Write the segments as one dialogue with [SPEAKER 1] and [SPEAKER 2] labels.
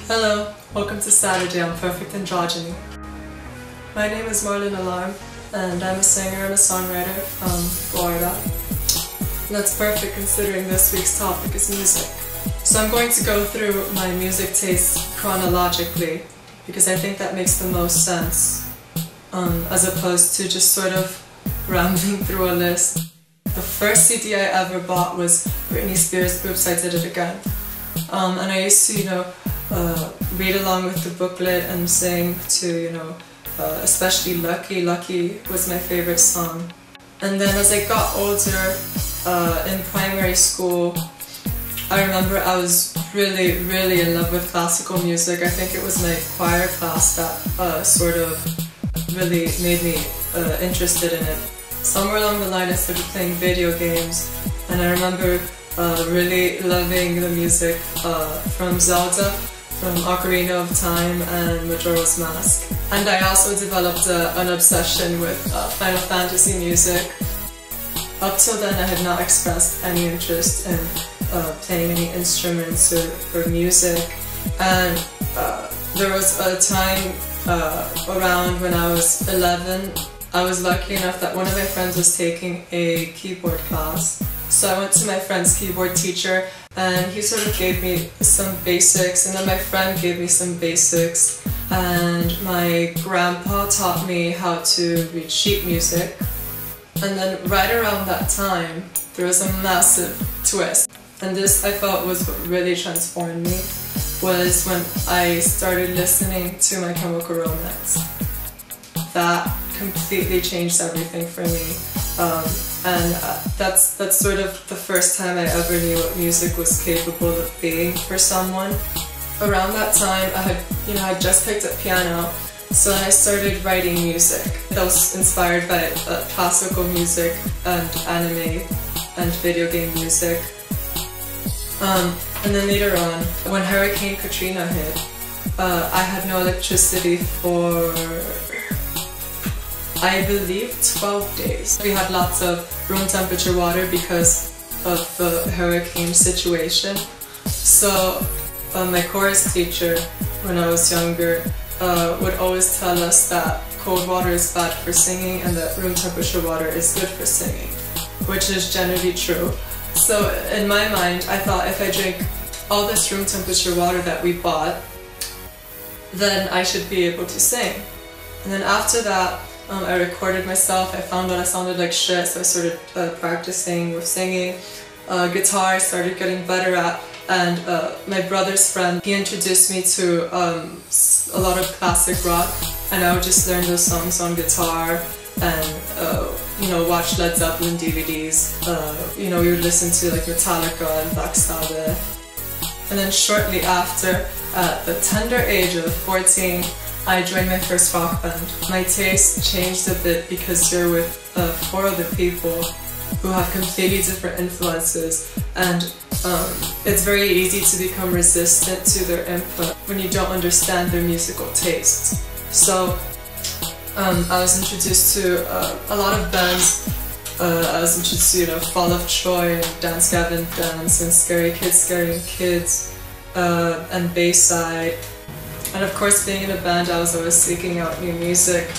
[SPEAKER 1] Hello, welcome to Saturday on Perfect Androgyny. My name is Marlon and I'm a singer and a songwriter from Florida. That's perfect considering this week's topic is music. So I'm going to go through my music tastes chronologically because I think that makes the most sense as opposed to just sort of rambling through a list. The first CD I ever bought was Britney Spears' Oops, I Did It Again. And I used to, read along with the booklet and sing to, especially Lucky. Lucky was my favorite song. And then as I got older, in primary school, I remember I was really, really in love with classical music. I think it was my choir class that sort of really made me interested in it. Somewhere along the line I started playing video games, and I remember really loving the music from Zelda, from Ocarina of Time and Majora's Mask. And I also developed an obsession with Final Fantasy music. Up till then I had not expressed any interest in playing any instruments or music, and there was a time around when I was 11, I was lucky enough that one of my friends was taking a keyboard class. So I went to my friend's keyboard teacher and he sort of gave me some basics, and then my friend gave me some basics, and my grandpa taught me how to read sheet music. And then right around that time there was a massive twist, and this I felt was what really transformed me, was when I started listening to My Chemical Romance. That completely changed everything for me. And that's sort of the first time I ever knew what music was capable of being for someone. Around that time I had just picked up piano, so I started writing music. I was inspired by classical music and anime and video game music. And then later on, when Hurricane Katrina hit, I had no electricity for, I believe, 12 days. We had lots of room temperature water because of the hurricane situation. So my chorus teacher, when I was younger, would always tell us that cold water is bad for singing and that room temperature water is good for singing, which is generally true. So in my mind, I thought if I drink all this room temperature water that we bought, then I should be able to sing. And then after that, I recorded myself. I found out I sounded like shit, so I started practicing with singing. Guitar I started getting better at, and my brother's friend, he introduced me to a lot of classic rock, and I would just learn those songs on guitar and watch Led Zeppelin DVDs. We would listen to like Metallica and Black Sabbath. And then shortly after, at the tender age of 14, I joined my first rock band. My taste changed a bit because you're with 4 other people who have completely different influences, and it's very easy to become resistant to their input when you don't understand their musical tastes. So I was introduced to a lot of bands. I was introduced to Fall of Troy and Dance Gavin Dance and Scary Kids and Bayside. And of course, being in a band, I was always seeking out new music.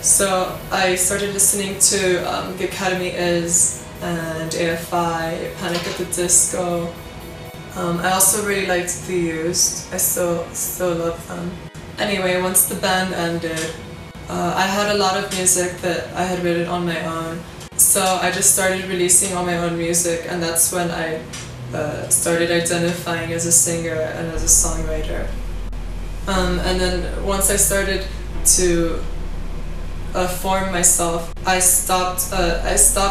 [SPEAKER 1] So I started listening to The Academy Is and AFI, Panic at the Disco. I also really liked The Used. I still love them. Anyway, once the band ended, I had a lot of music that I had written on my own. So I just started releasing all my own music, and that's when I started identifying as a singer and as a songwriter. And then once I started to form myself, I stopped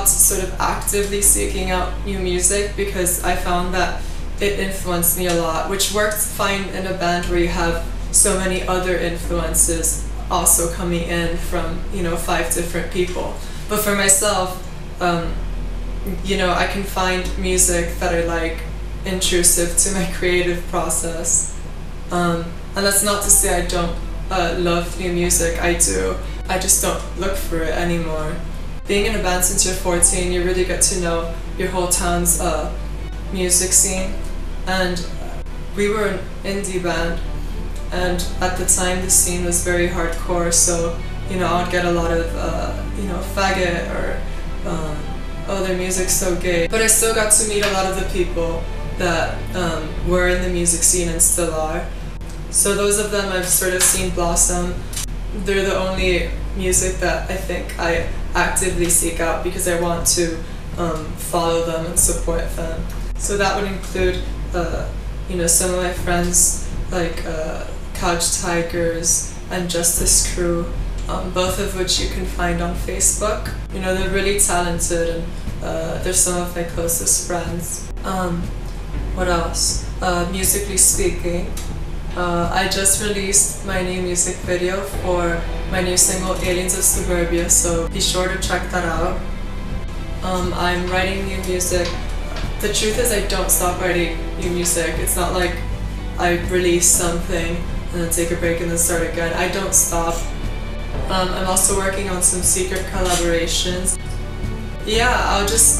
[SPEAKER 1] sort of actively seeking out new music because I found that it influenced me a lot, which worked fine in a band where you have so many other influences also coming in from 5 different people. But for myself, I can find music that I like intrusive to my creative process. And that's not to say I don't love new music, I do. I just don't look for it anymore. Being in a band since you're 14, you really get to know your whole town's music scene. And we were an indie band, and at the time the scene was very hardcore, so you know, I would get a lot of you know, faggot or oh, their music's so gay. But I still got to meet a lot of the people that were in the music scene and still are. So those of them I've sort of seen blossom. They're the only music that I think I actively seek out because I want to follow them and support them. So that would include you know, some of my friends like Couch Tigers and Justice Crew, both of which you can find on Facebook. You know, they're really talented and they're some of my closest friends. What else? Musically speaking, I just released my new music video for my new single Aliens of Suburbia, so be sure to check that out. I'm writing new music. The truth is I don't stop writing new music. It's not like I release something and then take a break and then start again. I don't stop. I'm also working on some secret collaborations. Yeah,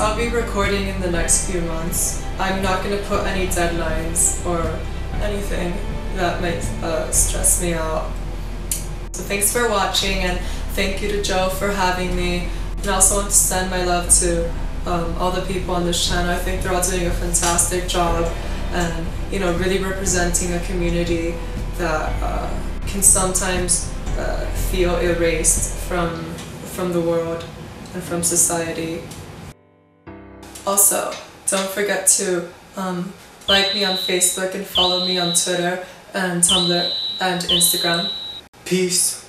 [SPEAKER 1] I'll be recording in the next few months. I'm not going to put any deadlines or anything that might stress me out. So thanks for watching, and thank you to Joe for having me. And I also want to send my love to all the people on this channel. I think they're all doing a fantastic job and, you know, really representing a community that can sometimes feel erased from the world and from society. Also, don't forget to like me on Facebook and follow me on Twitter and Tumblr and Instagram.
[SPEAKER 2] Peace.